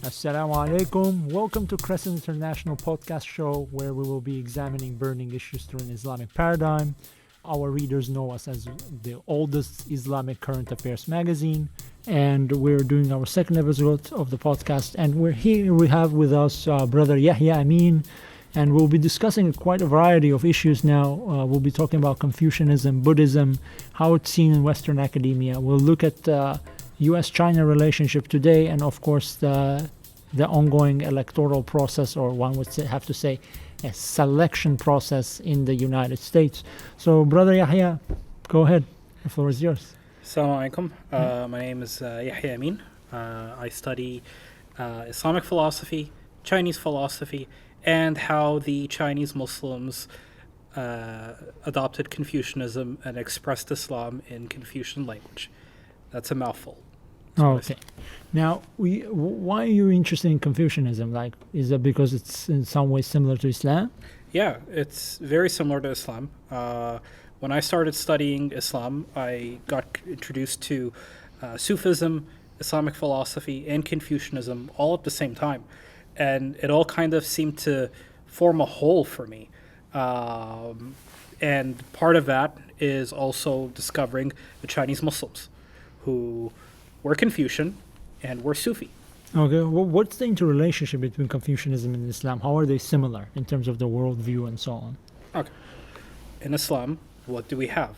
Assalamu alaikum. Welcome to Crescent International podcast show where we will be examining burning issues through an Islamic paradigm. Our readers know us as the oldest Islamic current affairs magazine, and we're doing our second episode of the podcast. And we have with us brother Yahya Amin, and we'll be discussing quite a variety of issues now. We'll be talking about Confucianism, Buddhism, how it's seen in Western academia. We'll look at U.S.-China relationship today, and of course the ongoing electoral process, or one would have to say a selection process in the United States. So, Brother Yahya, go ahead. The floor is yours. Assalamu alaikum. My name is Yahya Amin. I study Islamic philosophy, Chinese philosophy, and how the Chinese Muslims adopted Confucianism and expressed Islam in Confucian language. That's a mouthful. Okay. Now, why are you interested in Confucianism? Like, is it because it's in some way similar to Islam? Yeah, it's very similar to Islam. When I started studying Islam, I got introduced to Sufism, Islamic philosophy, and Confucianism all at the same time. And it all kind of seemed to form a whole for me. And part of that is also discovering the Chinese Muslims, who were Confucian and were Sufi. Okay, well, what's the interrelationship between Confucianism and Islam? How are they similar in terms of the worldview and so on? Okay. In Islam, what do we have?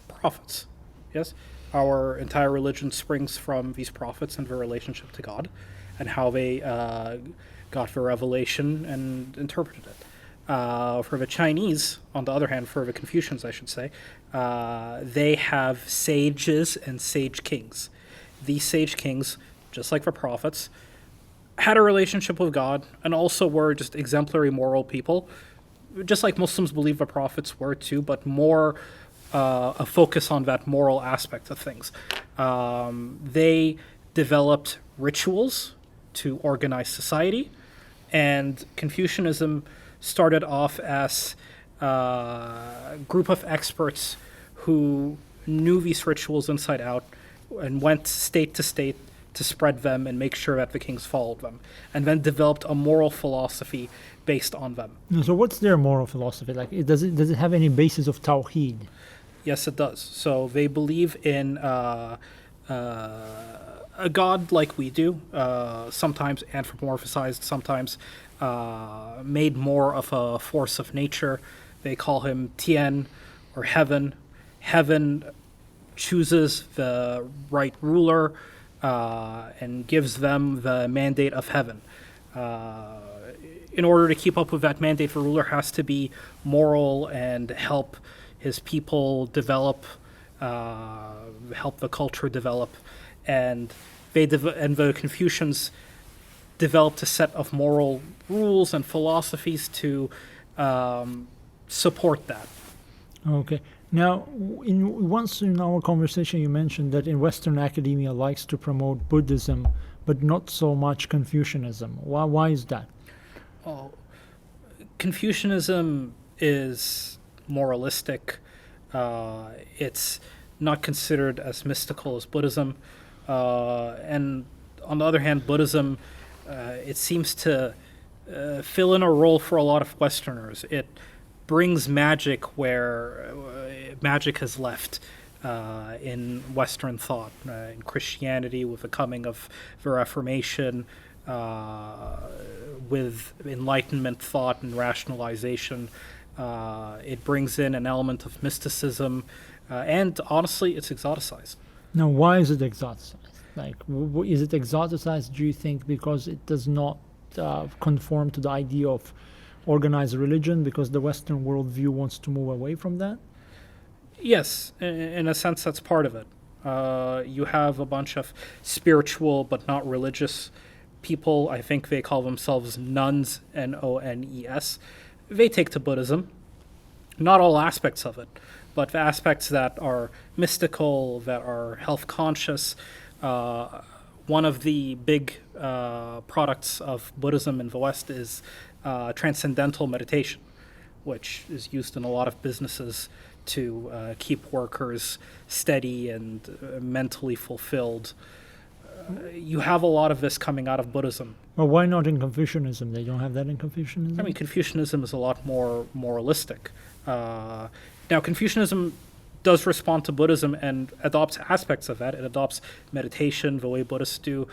Prophets. Yes? Our entire religion springs from these prophets and their relationship to God and how they got the revelation and interpreted it. For the Chinese, on the other hand, for the Confucians, I should say, they have sages and sage kings. These sage kings, just like the prophets, had a relationship with God and also were just exemplary moral people, just like Muslims believe the prophets were too, but more a focus on that moral aspect of things. They developed rituals to organize society, and Confucianism started off as a group of experts who knew these rituals inside out and went state to state to spread them and make sure that the kings followed them, and then developed a moral philosophy based on them. So what's their moral philosophy? Like, does it have any basis of tawheed? Yes, it does. So they believe in a god like we do, sometimes anthropomorphized, sometimes made more of a force of nature. They call him Tien, or heaven. Heaven chooses the right ruler and gives them the mandate of heaven. In order to keep up with that mandate, the ruler has to be moral and help his people develop, help the culture develop, and the Confucians developed a set of moral rules and philosophies to support that. Okay. Now, once in our conversation, you mentioned that in Western academia likes to promote Buddhism, but not so much Confucianism. Why is that? Oh, Confucianism is moralistic. It's not considered as mystical as Buddhism. And on the other hand, Buddhism, it seems to fill in a role for a lot of Westerners. It brings magic where magic has left in Western thought, in Christianity with the coming of the Reformation, with Enlightenment thought and rationalization. It brings in an element of mysticism, and honestly, it's exoticized. Now, why is it exoticized? Like, is it exoticized, do you think, because it does not conform to the idea of organized religion, because the Western worldview wants to move away from that? Yes, in a sense, that's part of it. You have a bunch of spiritual but not religious people. I think they call themselves nuns, Nones. They take to Buddhism, not all aspects of it, but the aspects that are mystical, that are health conscious. One of the big products of Buddhism in the West is transcendental meditation, which is used in a lot of businesses to keep workers steady and mentally fulfilled. you have a lot of this coming out of Buddhism. Well, why not in Confucianism? They don't have that in Confucianism? I mean, Confucianism is a lot more moralistic. Now, Confucianism does respond to Buddhism and adopts aspects of that. It adopts meditation the way Buddhists do.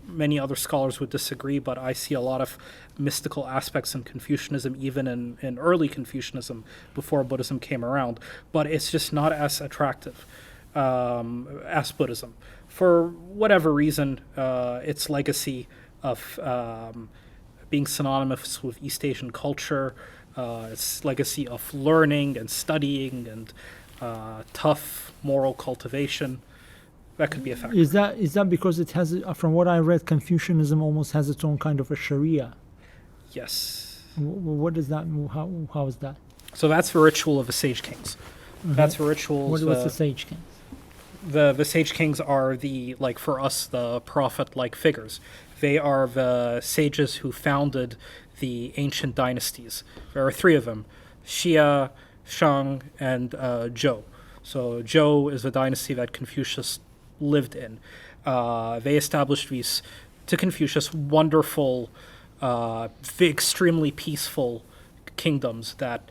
Many other scholars would disagree, but I see a lot of mystical aspects in Confucianism, even in early Confucianism, before Buddhism came around. But it's just not as attractive as Buddhism. For whatever reason, its legacy of being synonymous with East Asian culture, its legacy of learning and studying and tough moral cultivation, that could be a factor. Is that because it has, from what I read, Confucianism almost has its own kind of a Sharia? Yes. What does that? How is that? So that's the ritual of the Sage Kings. That's the rituals. What's the Sage Kings? The Sage Kings are like for us, the prophet-like figures. They are the sages who founded the ancient dynasties. There are three of them: Xia, Shang, and Zhou. So Zhou is the dynasty that Confucius lived in. They established these, to Confucius, wonderful, extremely peaceful kingdoms that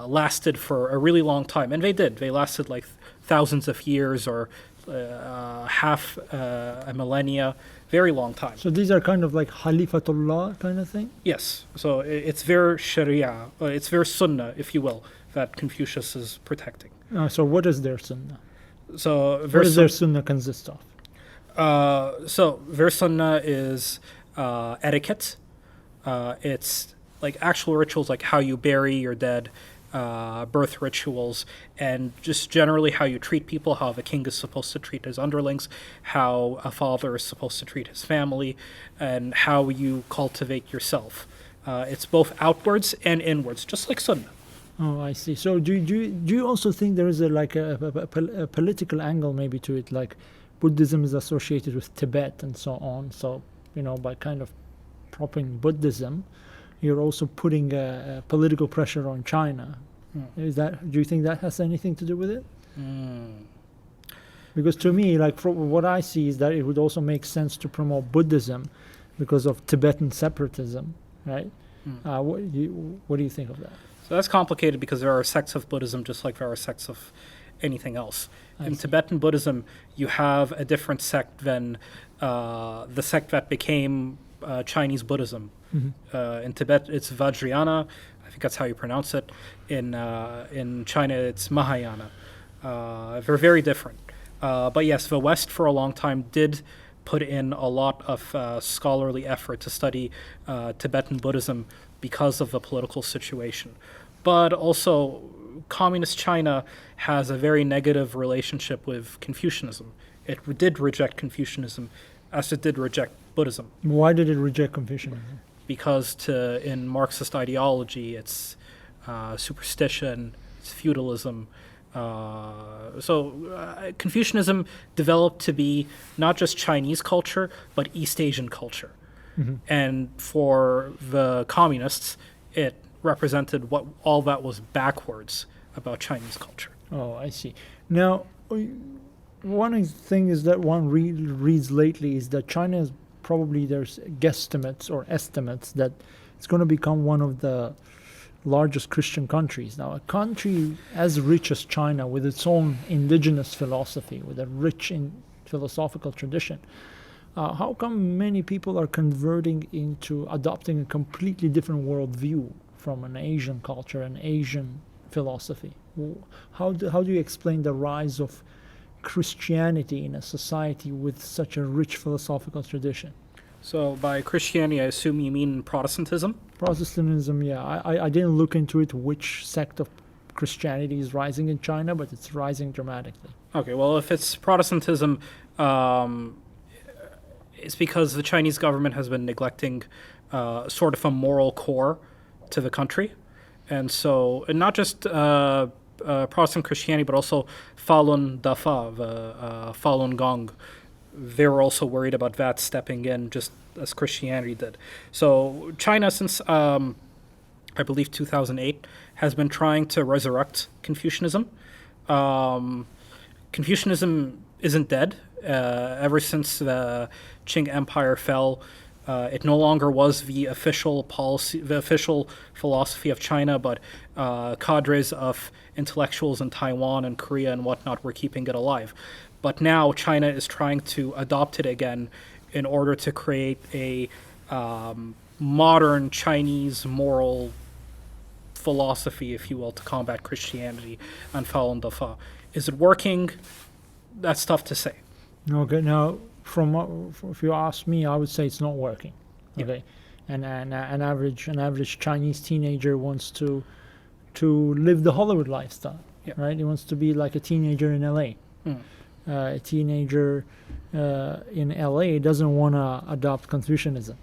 lasted for a really long time. And they did. They lasted like thousands of years or half a millennia, very long time. So these are kind of like Khalifatullah kind of thing? Yes. So it's their Sharia, it's their Sunnah, if you will, that Confucius is protecting. So what is their Sunnah? So What does their Sunnah consist of? So their Sunnah is etiquette. It's like actual rituals, like how you bury your dead, birth rituals, and just generally how you treat people, how the king is supposed to treat his underlings, how a father is supposed to treat his family, and how you cultivate yourself. It's both outwards and inwards, just like Sunnah. Oh, I see. So do you also think there is a political angle maybe to it, like Buddhism is associated with Tibet and so on, so by kind of propping Buddhism, you're also putting political pressure on China. Do you think that has anything to do with it? Because to me, like from what I see, is that it would also make sense to promote Buddhism because of Tibetan separatism, right? What do you think of that? So that's complicated because there are sects of Buddhism just like there are sects of anything else. In Tibetan Buddhism, you have a different sect than the sect that became Chinese Buddhism. In Tibet, it's Vajrayana. I think that's how you pronounce it. In China, it's Mahayana. They're very different. But yes, the West for a long time did put in a lot of scholarly effort to study Tibetan Buddhism because of the political situation. But also, communist China has a very negative relationship with Confucianism. It did reject Confucianism as it did reject Buddhism. Why did it reject Confucianism? Because in Marxist ideology, it's superstition, it's feudalism. Confucianism developed to be not just Chinese culture, but East Asian culture. And for the communists, it represented what all that was backwards about Chinese culture. Oh, I see. Now, one thing is that one reads lately is that China is probably, there's guesstimates or estimates that it's going to become one of the largest Christian countries. Now, a country as rich as China, with its own indigenous philosophy, with a rich philosophical tradition, how come many people are converting into adopting a completely different worldview from an Asian culture, an Asian philosophy? How do you explain the rise of Christianity in a society with such a rich philosophical tradition? So by Christianity, I assume you mean Protestantism? Protestantism, yeah. I didn't look into it which sect of Christianity is rising in China, but it's rising dramatically. Okay, well, if it's Protestantism, it's because the Chinese government has been neglecting sort of a moral core to the country. And so, and not just Protestant Christianity, but also Falun Dafa, the Falun Gong. They were also worried about that stepping in just as Christianity did. So China, since I believe 2008, has been trying to resurrect Confucianism. Confucianism isn't dead. ever since the Qing Empire fell, it no longer was the official policy, the official philosophy of China, but cadres of intellectuals in Taiwan and Korea and whatnot were keeping it alive. But now China is trying to adopt it again in order to create a modern Chinese moral philosophy, if you will, to combat Christianity and Falun Dafa. Is it working? That's tough to say. Okay, now if you ask me, I would say it's not working. Yeah. Okay, and an average Chinese teenager wants to live the Hollywood lifestyle, Yeah. right? He wants to be like a teenager in LA. Mm. A teenager in LA doesn't want to adopt Confucianism,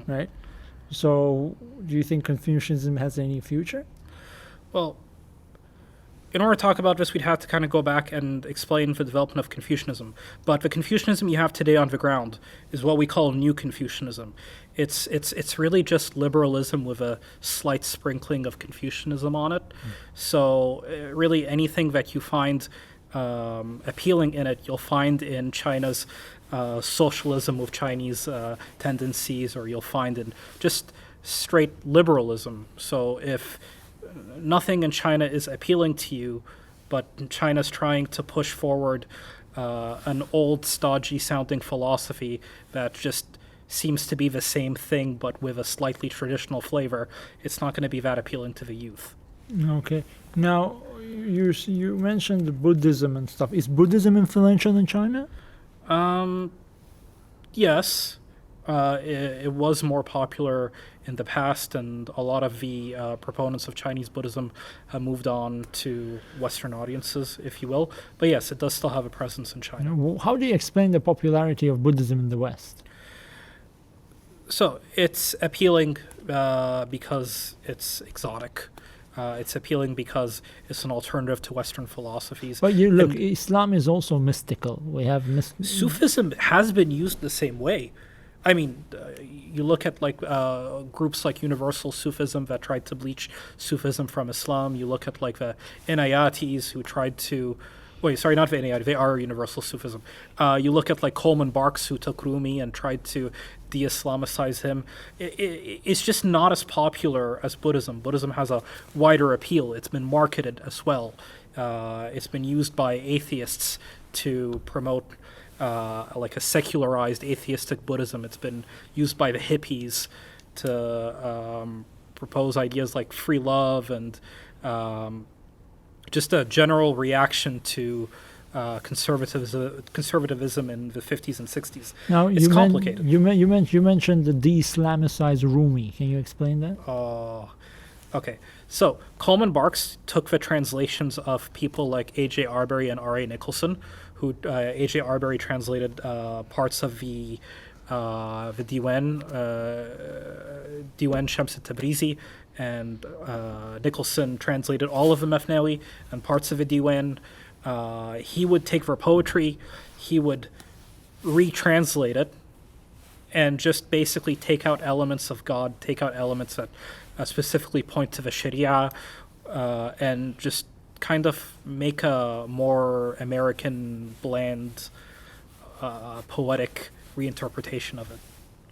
right? So, do you think Confucianism has any future? Well, in order to talk about this, we'd have to kind of go back and explain the development of Confucianism. But the Confucianism you have today on the ground is what we call New Confucianism. It's really just liberalism with a slight sprinkling of Confucianism on it. So really anything that you find appealing in it, you'll find in China's socialism with Chinese tendencies, or you'll find in just straight liberalism. So if nothing in China is appealing to you, but China's trying to push forward an old, stodgy sounding philosophy that just seems to be the same thing but with a slightly traditional flavor, it's not going to be that appealing to the youth. Okay. Now, you mentioned Buddhism and stuff. Is Buddhism influential in China? Yes, it was more popular in the past, and a lot of the proponents of Chinese Buddhism have moved on to Western audiences, if you will. But yes, it does still have a presence in China. How do you explain the popularity of Buddhism in the West? So it's appealing because it's exotic. It's appealing because it's an alternative to Western philosophies. But you look, And Islam is also mystical. We have Sufism has been used the same way. I mean, you look at like groups like Universal Sufism that tried to bleach Sufism from Islam. You look at like the Inayatis who tried to, wait, sorry, not the Inayati, they are Universal Sufism. You look at like Coleman Barks who took Rumi and tried to de-Islamicize him. It's just not as popular as Buddhism. Buddhism has a wider appeal. It's been marketed as well. It's been used by atheists to promote like a secularized atheistic Buddhism. It's been used by the hippies to propose ideas like free love and just a general reaction to conservatism in the 50s and 60s. Now, It's complicated. You mentioned the de-Islamicized Rumi. Can you explain that? Okay, so Coleman Barks took the translations of people like A.J. Arbery and R.A. Nicholson, who A.J. Arbery translated parts of the Diwan Shams Tabrizi, and Nicholson translated all of the Mefnawi and parts of the Diwan. He would take their poetry, he would retranslate it, and just basically take out elements of God, take out elements that specifically point to the Sharia, and just kind of make a more American, bland, poetic reinterpretation of it.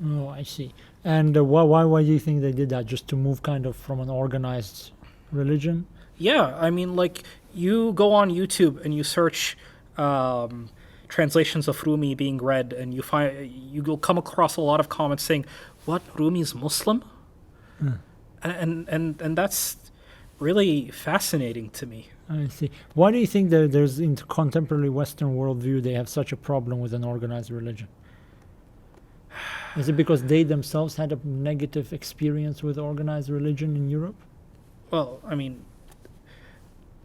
Oh, I see. And why do you think they did that? Just to move kind of from an organized religion? Yeah, I mean, like, you go on YouTube and you search translations of Rumi being read, and you'll come across a lot of comments saying, "What, Rumi's Muslim?" And that's really fascinating to me. I see. Why do you think that there's in contemporary Western worldview they have such a problem with an organized religion? Is it because they themselves had a negative experience with organized religion in Europe? Well, I mean,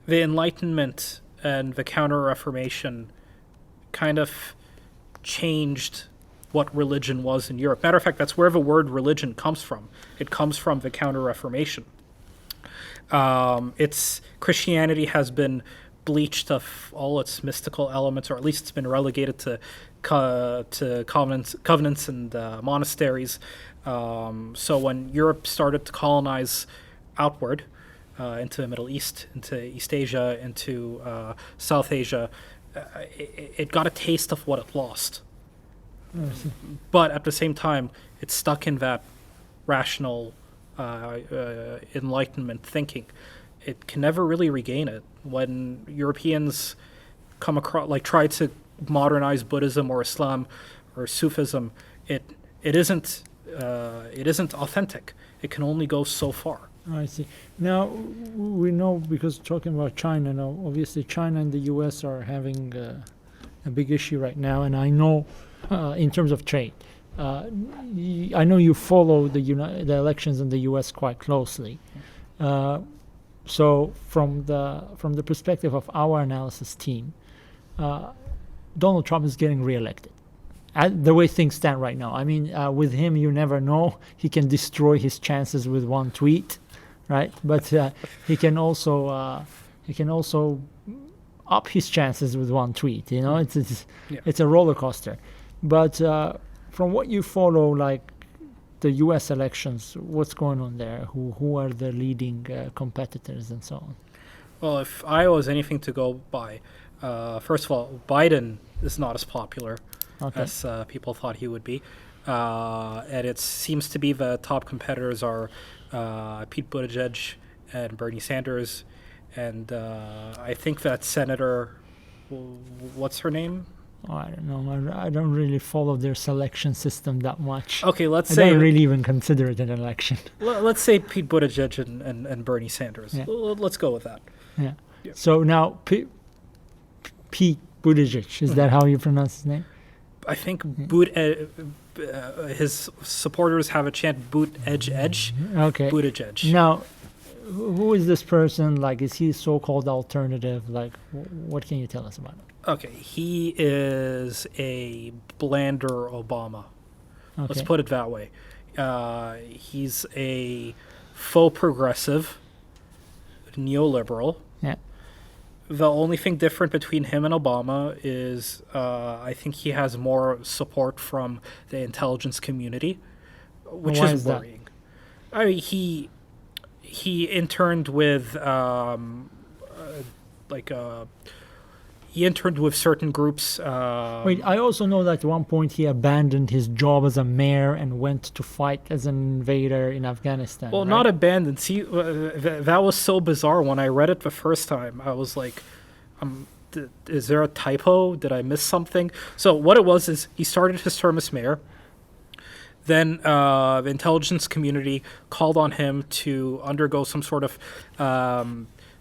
the Enlightenment and the Counter-Reformation kind of changed what religion was in Europe. Matter of fact, that's where the word religion comes from. It comes from the Counter-Reformation. Christianity has been bleached of all its mystical elements, or at least it's been relegated to covenants and monasteries. So when Europe started to colonize outward into the Middle East, into East Asia, into South Asia, it got a taste of what it lost. I see. But at the same time, it's stuck in that rational Enlightenment thinking. It can never really regain it. When Europeans come across, like, try to modernize Buddhism or Islam or Sufism, it isn't authentic. It can only go so far. I see. Now, we know, because talking about China now, obviously China and the U.S. are having a big issue right now, and I know in terms of trade, I know you follow the elections in the U.S. quite closely. So from the perspective of our analysis team, Donald Trump is getting reelected. The way things stand right now, I mean, with him, you never know. He can destroy his chances with one tweet, right? But he can also up his chances with one tweet. You know, it's a roller coaster. But from what you follow, like the U.S. elections, what's going on there? Who are the leading competitors and so on? Well, if Iowa is anything to go by, first of all, Biden is not as popular as people thought he would be. And it seems to be the top competitors are Pete Buttigieg and Bernie Sanders. And I think that Senator, what's her name? Oh, I don't know. I don't really follow their selection system that much. Okay, let's I say... don't really even consider it an election. Let's say Pete Buttigieg and Bernie Sanders. Yeah. Let's go with that. Yeah. Yeah. So now, Pete Buttigieg, is that how you pronounce his name? I think his supporters have a chant "boot edge edge." Okay. Buttigieg. Now, who is this person? Like, is he a so-called alternative? Like, what can you tell us about him? Okay, he is a blander Obama. Okay. Let's put it that way. He's a faux progressive, neoliberal. Yeah. The only thing different between him and Obama is I think he has more support from the intelligence community, which Why is is that? worrying. I mean, he interned with he interned with certain groups. Wait, I also know that at one point he abandoned his job as a mayor and went to fight as an invader in Afghanistan. Well, right? not abandoned. See, that was so bizarre. When I read it the first time, I was like, is there a typo? Did I miss something? So what it was is he started his term as mayor. Then the intelligence community called on him to undergo some sort of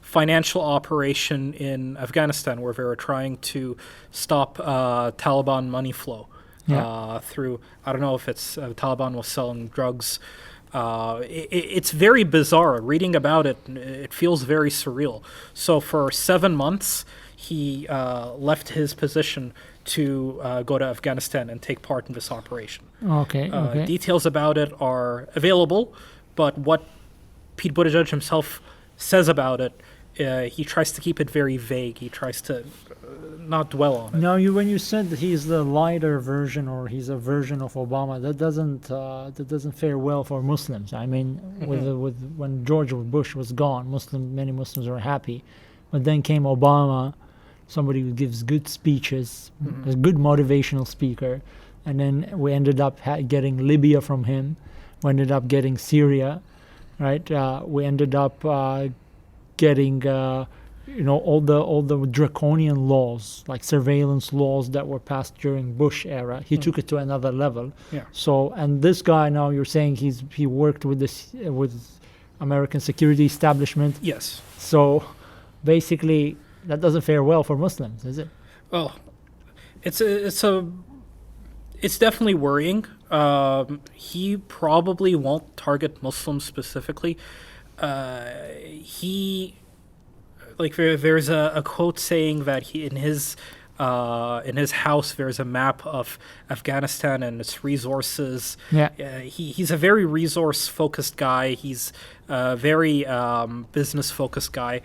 financial operation in Afghanistan, where they were trying to stop Taliban money flow through, I don't know if it's Taliban was selling drugs. It's very bizarre. Reading about it, it feels very surreal. So for 7 months, he left his position to go to Afghanistan and take part in this operation. Okay. Okay. Details about it are available, but what Pete Buttigieg himself says about it, he tries to keep it very vague. He tries to not dwell on it. Now, when you said that he's the lighter version, or he's a version of Obama, that doesn't fare well for Muslims. I mean, with when George Bush was gone, many Muslims were happy, but then came Obama, somebody who gives good speeches, a good motivational speaker, and then we ended up getting Libya from him. We ended up getting Syria, right? We ended up getting all the draconian laws, like surveillance laws that were passed during Bush era. He took it to another level. Yeah. So, and this guy now, you're saying he worked with American security establishment. Yes. So basically, that doesn't fare well for Muslims, is it? Well, it's definitely worrying. He probably won't target Muslims specifically. There's a quote saying that he in his house there's a map of Afghanistan and its resources. Yeah. He's a very resource focused guy. He's a very business focused guy.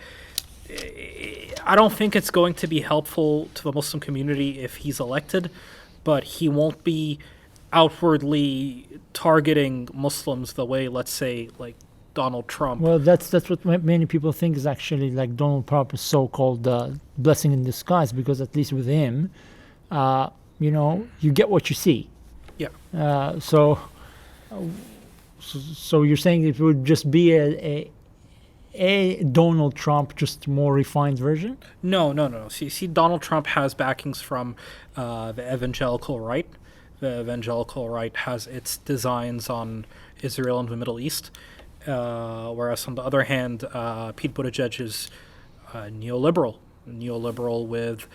I don't think it's going to be helpful to the Muslim community if he's elected, but he won't be outwardly targeting Muslims the way, let's say, like Donald Trump. Well, that's what many people think is actually like Donald Trump's so-called blessing in disguise, because at least with him, uh, you get what you see. Yeah. So you're saying it would just be a Donald Trump, just more refined version? No. See, Donald Trump has backings from the evangelical right. The evangelical right has its designs on Israel and the Middle East, whereas on the other hand, Pete Buttigieg is neoliberal with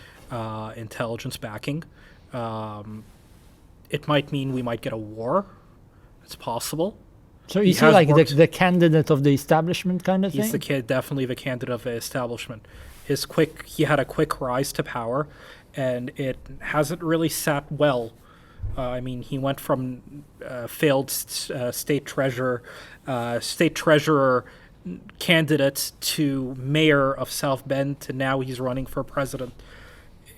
intelligence backing. It might mean we might get a war. It's possible. So is he like the candidate of the establishment kind of thing? He's definitely the candidate of the establishment. He had a quick rise to power, and it hasn't really sat well. He went from failed state treasurer candidate to mayor of South Bend to now he's running for president.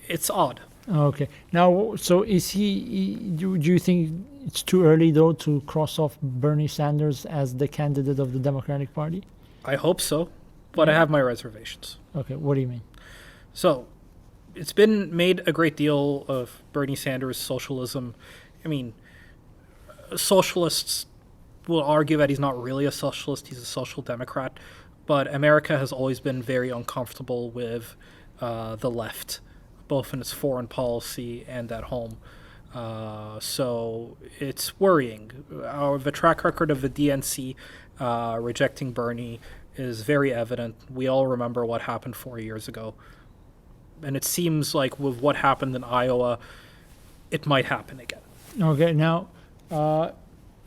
It's odd. Okay. Now, so is do you think it's too early, though, to cross off Bernie Sanders as the candidate of the Democratic Party? I hope so, but I have my reservations. Okay, what do you mean? So, it's been made a great deal of Bernie Sanders' socialism. Socialists will argue that he's not really a socialist, he's a social democrat, but America has always been very uncomfortable with the left, both in its foreign policy and at home. So it's worrying. The track record of the DNC rejecting Bernie is very evident. We all remember what happened 4 years ago. And it seems like with what happened in Iowa, it might happen again. Okay, now,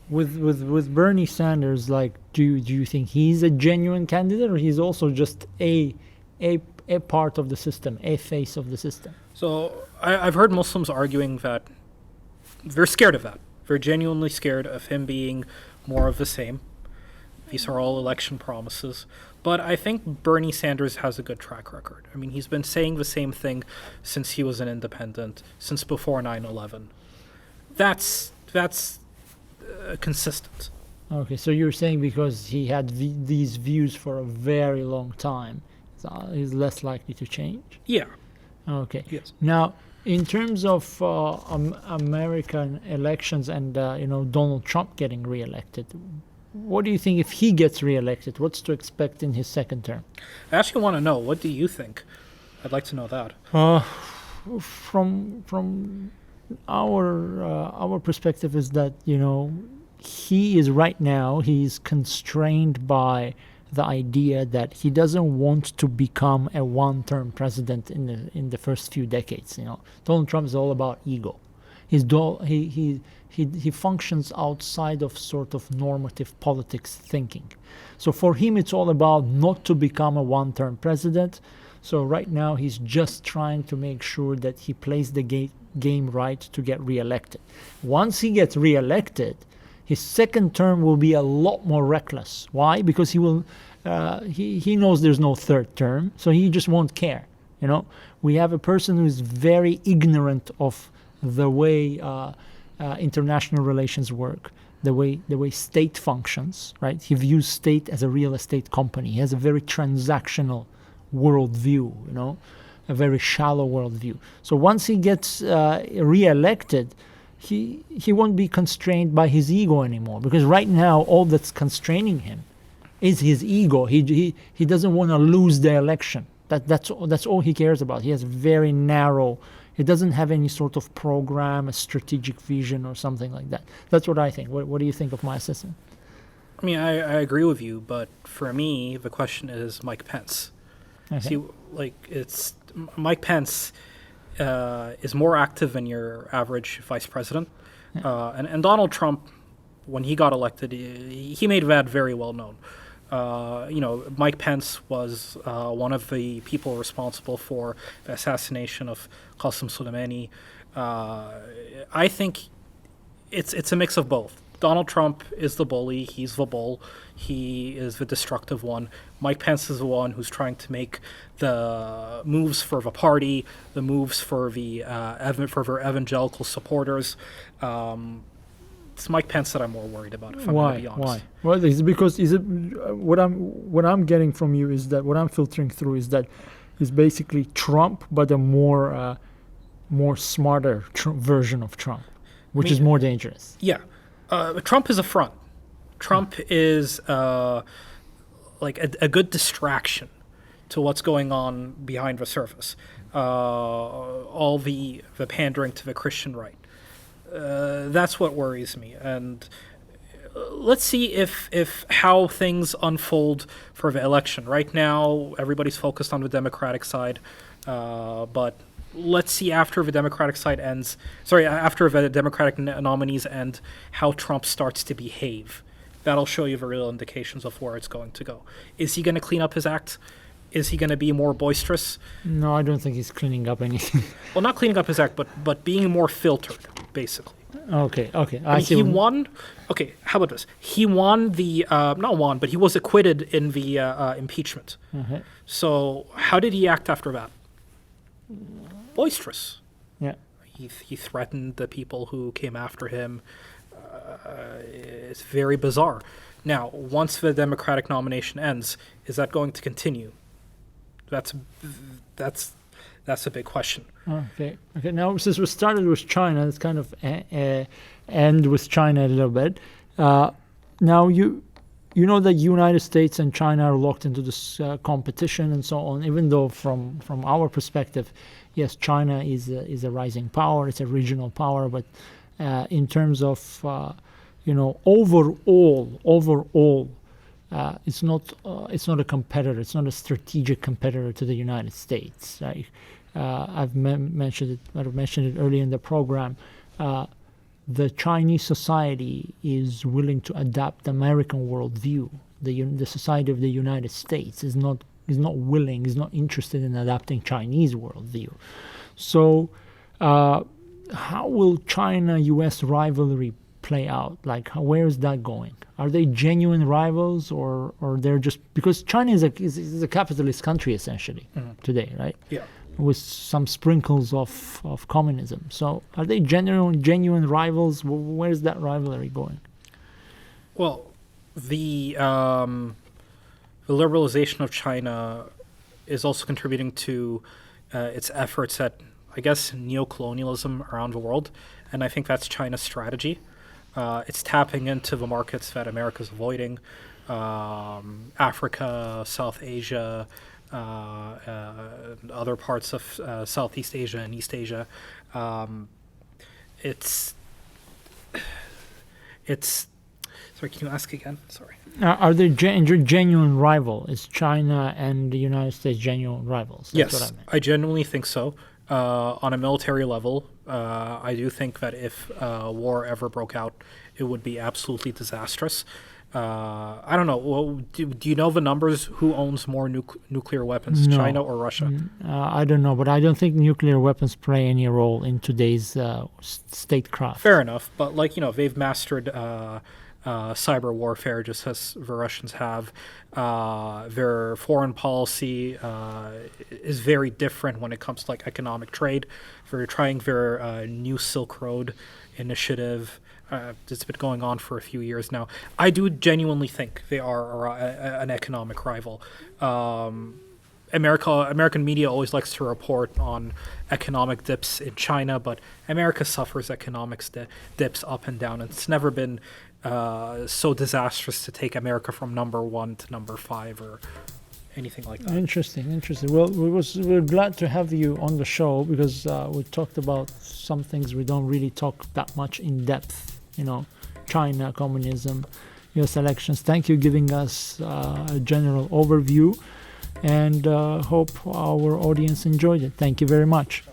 with Bernie Sanders, like, do you think he's a genuine candidate, or he's also just a part of the system, a face of the system? So I've heard Muslims arguing that they're scared of that. They're genuinely scared of him being more of the same. These are all election promises. But I think Bernie Sanders has a good track record. He's been saying the same thing since he was an independent, since before 9/11. That's consistent. Okay, so you're saying because he had these views for a very long time, so he's less likely to change? Yeah. Okay. Yes. Now, in terms of American elections and Donald Trump getting reelected, what do you think if he gets reelected? What's to expect in his second term? I actually want to know, what do you think? I'd like to know that. From our perspective is that he is right now, he's constrained by the idea that he doesn't want to become a one-term president in the first few decades. Donald Trump is all about ego. He functions outside of sort of normative politics thinking. So for him, it's all about not to become a one-term president. So right now, he's just trying to make sure that he plays the game right to get reelected. Once he gets reelected, his second term will be a lot more reckless. Why? Because he knows there's no third term, so he just won't care. We have a person who's very ignorant of the way international relations work, the way state functions. Right? He views state as a real estate company. He has a very transactional worldview. A very shallow worldview. So once he gets reelected, he won't be constrained by his ego anymore, because right now all that's constraining him is his ego. He doesn't want to lose the election. That's all he cares about. He has very narrow. He doesn't have any sort of program, a strategic vision, or something like that. That's what I think. What do you think of my assessment? I agree with you, but for me, the question is Mike Pence. Okay. See, it's Mike Pence is more active than your average vice president. Yeah. And Donald Trump, when he got elected, he made that very well known. Mike Pence was one of the people responsible for the assassination of Qasem Soleimani. I think it's a mix of both. Donald Trump is the bully. He's the bull. He is the destructive one. Mike Pence is the one who's trying to make the moves for the party, the moves for the evangelical supporters. It's Mike Pence that I'm more worried about, if I'm going to be honest. Why? Well, is it because what I'm getting from you is that what I'm filtering through is that it's basically Trump, but a more smarter version of Trump, which is more dangerous. Yeah. Trump is a front. Trump is like a good distraction to what's going on behind the surface. All the pandering to the Christian right. That's what worries me. And let's see if how things unfold for the election. Right now, everybody's focused on the Democratic side, but let's see after the Democratic side ends. After the Democratic nominees end, how Trump starts to behave. That'll show you the real indications of where it's going to go. Is he going to clean up his act? Is he going to be more boisterous? No, I don't think he's cleaning up anything. Well, not cleaning up his act, but being more filtered, basically. Okay. I mean, he won. Okay, how about this? He won the not won, but he was acquitted in the impeachment. Uh-huh. So how did he act after that? Boisterous. Yeah. He threatened the people who came after him. It's very bizarre. Now, once the Democratic nomination ends, is that going to continue? That's a big question. Okay. Now, since we started with China, let's kind of end with China a little bit. Now, you know that United States and China are locked into this competition and so on. Even though from our perspective, yes, China is a rising power. It's a regional power, but in terms of overall, it's not a competitor. It's not a strategic competitor to the United States. Right? I've mentioned it earlier in the program. The Chinese society is willing to adapt the American worldview. The society of the United States is not interested in adapting Chinese worldview. So, how will China-U.S. rivalry play out? Like, where is that going? Are they genuine rivals, or they're just because China is a capitalist country essentially today, right? Yeah. With some sprinkles of communism. So, are they genuine rivals? Where's that rivalry going? Well, the liberalization of China is also contributing to its efforts at, I guess, neocolonialism around the world, and I think that's China's strategy. It's tapping into the markets that America's avoiding, Africa, South Asia, other parts of Southeast Asia and East Asia. It's. Sorry, can you ask again? Sorry. Are they genuine rival? Is China and the United States genuine rivals? That's yes, what I meant. I genuinely think so. On a military level, I do think that if war ever broke out, it would be absolutely disastrous. I don't know. Well, do you know the numbers? Who owns more nuclear weapons, No. China or Russia? I don't know, but I don't think nuclear weapons play any role in today's statecraft. Fair enough, but they've mastered cyber warfare just as the Russians have. Their foreign policy is very different when it comes to economic trade. They're trying their new Silk Road initiative. It's been going on for a few years now. I do genuinely think they are an economic rival. American media always likes to report on economic dips in China, but America suffers economic dips up and down, and it's never been so disastrous to take America from number 1 to number 5 or anything like that. Interesting. Well, we're glad to have you on the show because we talked about some things we don't really talk that much in depth. China, communism, U.S. elections. Thank you for giving us a general overview, and hope our audience enjoyed it. Thank you very much.